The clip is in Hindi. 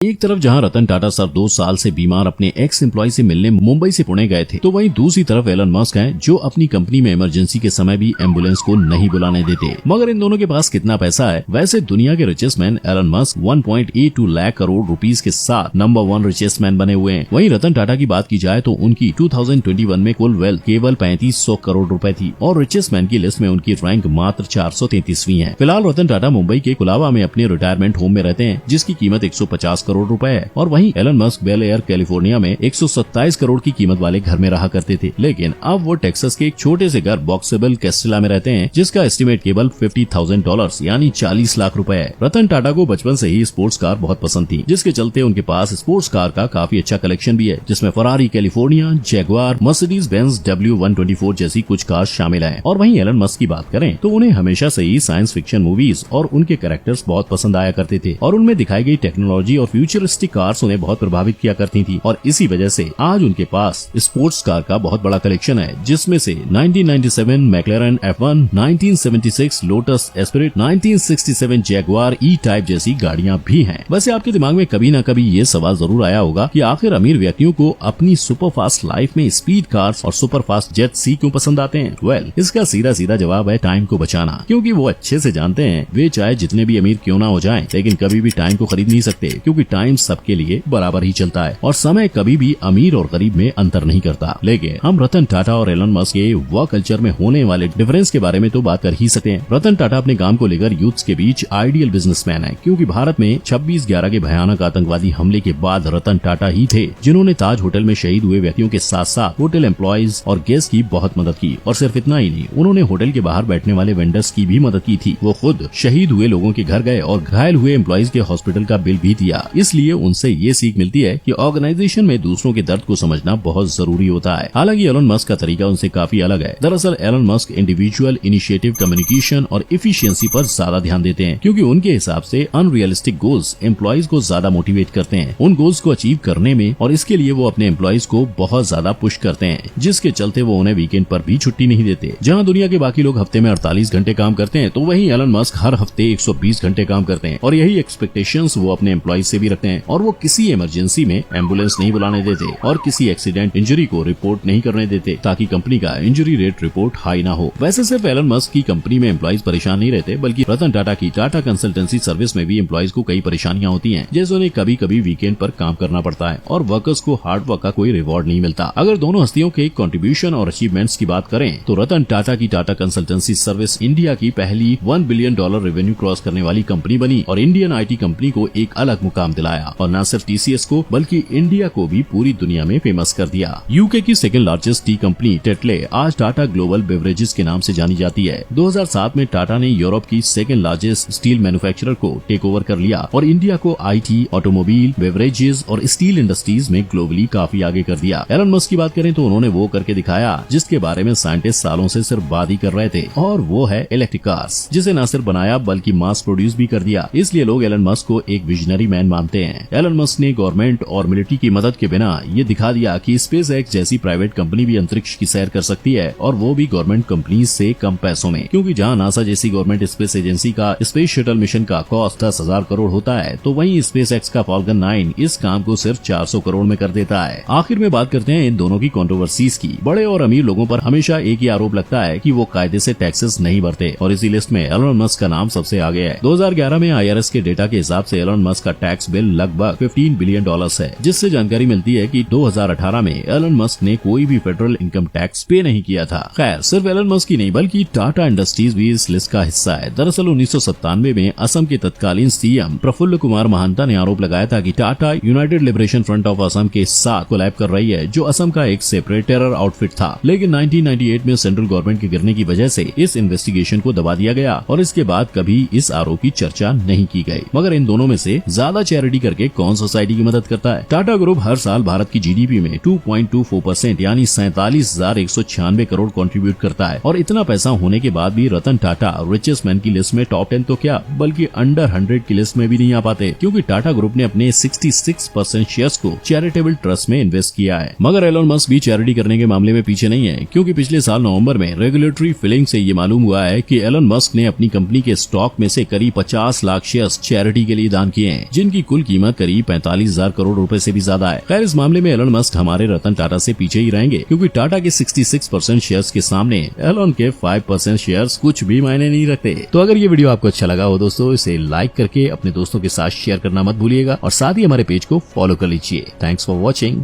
एक तरफ जहां रतन टाटा सर 2 साल से बीमार अपने एक्स एम्प्लॉय से मिलने मुंबई से पुणे गए थे, तो वहीं दूसरी तरफ एलन मस्क हैं जो अपनी कंपनी में इमरजेंसी के समय भी एम्बुलेंस को नहीं बुलाने देते। मगर इन दोनों के पास कितना पैसा है? वैसे दुनिया के richest man Elon Musk 1.82 lakh crore rupees के साथ नंबर 1 रिचेस्ट मैन बने हुए हैं। वहीं रतन टाटा की बात की जाए तो उनकी 2021 में कुल वेल्थ केवल 3500 करोड़ रुपए थी और रिचेस्ट मैन की लिस्ट में उनकी रैंक मात्र 433वीं है। फिलहाल रतन टाटा मुंबई के कुलावा में अपने रिटायरमेंट होम में रहते हैं जिसकी कीमत 150 करोड़ रुपए है और वहीं Elon Musk Bel Air California में 127 करोड़ की कीमत वाले घर में रहा करते थे, लेकिन अब वो टेक्सास के एक छोटे से घर बॉक्सेबल कैस्टेला में रहते हैं जिसका एस्टिमेट केवल $50,000 यानी 40 लाख रुपए है। रतन टाटा को बचपन से ही स्पोर्ट्स कार बहुत पसंद थी, जिसके चलते उनके पास स्पोर्ट्स कार का काफी अच्छा कलेक्शन भी है जिसमें Ferrari California, Jaguar, Mercedes Benz W124 जैसी कुछ कार शामिल है। और वहीं एलन मस्क की बात करें तो उन्हें हमेशा से ही साइंस फिक्शन मूवीज और उनके कैरेक्टर्स बहुत पसंद आया करते थे और उनमें दिखाई गई टेक्नोलॉजी और फ्यूचरिस्टिक कार्स उन्हें बहुत प्रभावित किया करती थी और इसी वजह से आज उनके पास स्पोर्ट्स कार का बहुत बड़ा कलेक्शन है जिसमें से 1997 McLaren F1, 1976 Lotus Esprit, 1967 Jaguar E type जैसी गाड़ियां भी हैं। वैसे आपके दिमाग में कभी न कभी ये सवाल जरूर आया होगा कि आखिर अमीर व्यक्तियों को अपनी सुपर फास्ट लाइफ में स्पीड कार्स और सुपर फास्ट जेट सी क्यों पसंद आते हैं? वेल, इसका सीधा सीधा जवाब है टाइम को बचाना, क्योंकि वो अच्छे से जानते हैं वे चाहे जितने भी अमीर क्यों ना हो जाएं, लेकिन कभी भी टाइम को खरीद नहीं सकते क्योंकि टाइम सबके लिए बराबर ही चलता है और समय कभी भी अमीर और गरीब में अंतर नहीं करता। लेकिन हम रतन टाटा और एलन मस्क के वर्क कल्चर में होने वाले डिफरेंस के बारे में तो बात कर ही सकते हैं। रतन टाटा अपने काम को लेकर यूथ्स के बीच आइडियल बिजनेसमैन है क्योंकि भारत में 26/11 के भयानक आतंकवादी हमले के बाद रतन टाटा ही थे जिन्होंने ताज होटल में शहीद हुए व्यक्तियों के साथ साथ होटल एम्प्लॉयज और गेस्ट की बहुत मदद की और सिर्फ इतना ही नहीं, उन्होंने होटल के बाहर बैठने वाले वेंडर्स की भी मदद की थी। वो खुद शहीद हुए लोगों के घर गए और घायल हुए एम्प्लॉयज के हॉस्पिटल का बिल भी दिया। इसलिए उनसे ये सीख मिलती है कि ऑर्गेनाइजेशन में दूसरों के दर्द को समझना बहुत जरूरी होता है। हालांकि एलन मस्क का तरीका उनसे काफी अलग है। दरअसल Elon Musk individual initiative, communication और इफिशियंसी पर ज्यादा ध्यान देते हैं क्योंकि उनके हिसाब से अनरियलिस्टिक गोल्स एम्प्लॉयज को ज्यादा मोटिवेट करते हैं उन गोल्स को अचीव करने में और इसके लिए वो अपने एम्प्लॉयज को बहुत ज्यादा पुश करते हैं जिसके चलते वो उन्हें वीकेंड पर भी छुट्टी नहीं देते। जहाँ दुनिया के बाकी लोग हफ्ते में 48 घंटे काम करते हैं तो वहीं एलन मस्क हर हफ्ते 120 घंटे काम करते हैं और यही एक्सपेक्टेशंस वो अपने एम्प्लॉयज से भी रखते हैं और वो किसी इमरजेंसी में एम्बुलेंस नहीं बुलाने देते और किसी एक्सीडेंट इंजरी को रिपोर्ट नहीं करने देते ताकि कंपनी का इंजरी रेट रिपोर्ट हाई ना हो। वैसे सिर्फ एलन मस्क की कंपनी में एम्प्लॉयज परेशान नहीं रहते बल्कि रतन टाटा की टाटा कंसल्टेंसी सर्विस में भी एम्प्लॉयज को कई परेशानियां होती हैं, जैसे उन्हें कभी कभी वीकेंड पर काम करना पड़ता है और वर्कर्स को हार्ड वर्क का कोई रिवॉर्ड नहीं मिलता। अगर दोनों हस्तियों के कंट्रीब्यूशन और अचीवमेंट्स की बात करें तो रतन टाटा की टाटा कंसल्टेंसी सर्विस इंडिया की पहली $1 बिलियन रेवेन्यू क्रॉस करने वाली कंपनी बनी और इंडियन IT कंपनी को एक अलग मुकाम दिलाया और न सिर्फ TCS को बल्कि इंडिया को भी पूरी दुनिया में फेमस कर दिया। यूके की second largest T company Tetley आज टाटा ग्लोबल बेवरेजेस के नाम से जानी जाती है। 2007 में टाटा ने यूरोप की सेकंड लार्जेस्ट स्टील मैन्युफैक्चरर को टेक ओवर कर लिया और इंडिया को IT, ऑटोमोबाइल, बेवरेजेस और स्टील इंडस्ट्रीज में ग्लोबली काफी आगे कर दिया। एलन मस्क की बात करें तो उन्होंने वो करके दिखाया जिसके बारे में साइंटिस्ट सालों से सिर्फ बात ही कर रहे थे और वो है इलेक्ट्रिक कार्स, जिसे न सिर्फ बनाया बल्कि मास प्रोड्यूस भी कर दिया। इसलिए लोग एलन मस्क को एक विजनरी मैन मानते हैं। एलन मस्क ने गवर्नमेंट और मिलिट्री की मदद के बिना ये दिखा दिया कि स्पेस एक्स जैसी प्राइवेट कंपनी भी अंतरिक्ष की सैर कर सकती है और वो भी गवर्नमेंट कंपनी से कम पैसों में, क्योंकि जहां नासा जैसी गवर्नमेंट स्पेस एजेंसी का स्पेस शटल मिशन का कॉस्ट 10,000 करोड़ होता है तो वहीं स्पेस एक्स का फॉल्कन 9 इस काम को सिर्फ 400 करोड़ में कर देता है। आखिर में बात करते हैं इन दोनों की कंट्रोवर्सीज की। बड़े और अमीर लोगों पर हमेशा एक ही आरोप लगता है कि वो कायदे से टैक्सेस नहीं भरते और इसी लिस्ट में एलन मस्क का नाम सबसे आगे है। 2011 में IRS के डेटा के हिसाब से एलन मस्क का टैक्स बिल लगभग $15 बिलियन है, जिससे जानकारी मिलती है कि 2018 में एलन मस्क ने कोई भी फेडरल इनकम टैक्स पे नहीं किया था। खैर, सिर्फ एलन मस्क ही नहीं बल्कि टाटा इंडस्ट्रीज भी इस लिस्ट का हिस्सा है। दरअसल 1997 में असम के तत्कालीन CM प्रफुल्ल कुमार महांता ने आरोप लगाया था कि Tata United liberation front of Assam के साथ कोलैब कर रही है, जो असम का एक सेपरेट टेरर आउटफिट था। लेकिन 1998 में सेंट्रल गवर्नमेंट के गिरने की वजह से इस इन्वेस्टिगेशन को दबा दिया गया और इसके बाद कभी इस आरोप की चर्चा नहीं की गई। मगर इन दोनों में से ज्यादा चैरिटी करके कौन सोसाइटी की मदद करता है? टाटा ग्रुप हर साल भारत की GDP में 2.24% यानी 47,196 करोड़ कंट्रीब्यूट करता है और इतना पैसा होने के बाद भी रतन टाटा रिचेस्ट मैन की लिस्ट में टॉप 10 तो क्या बल्कि अंडर 100 की लिस्ट में भी नहीं आ पाते, क्योंकि टाटा ग्रुप ने अपने 66% शेयर्स को चैरिटेबल ट्रस्ट में इन्वेस्ट किया है। मगर एलन मस्क भी चैरिटी करने के मामले में पीछे नहीं है, क्योंकि पिछले साल नवंबर में रेगुलेटरी फिलिंग से ये मालूम हुआ है कि एलन मस्क ने अपनी कंपनी के स्टॉक में से करीब 50 लाख शेयर्स चैरिटी के लिए दान किए हैं, जिनकी कुल कीमत करीब 45,000 करोड़ रुपए से भी ज्यादा है। खैर, इस मामले में एलन मस्क हमारे रतन टाटा से पीछे ही रहेंगे, क्योंकि टाटा के 66% शेयर्स के सामने एलन के 5% शेयर्स कुछ भी मायने नहीं रखते। तो अगर ये वीडियो आपको अच्छा लगा हो दोस्तों, इसे लाइक करके अपने दोस्तों के साथ शेयर करना मत भूलिएगा और साथ ही हमारे पेज को फॉलो कर लीजिए। Thanks for watching.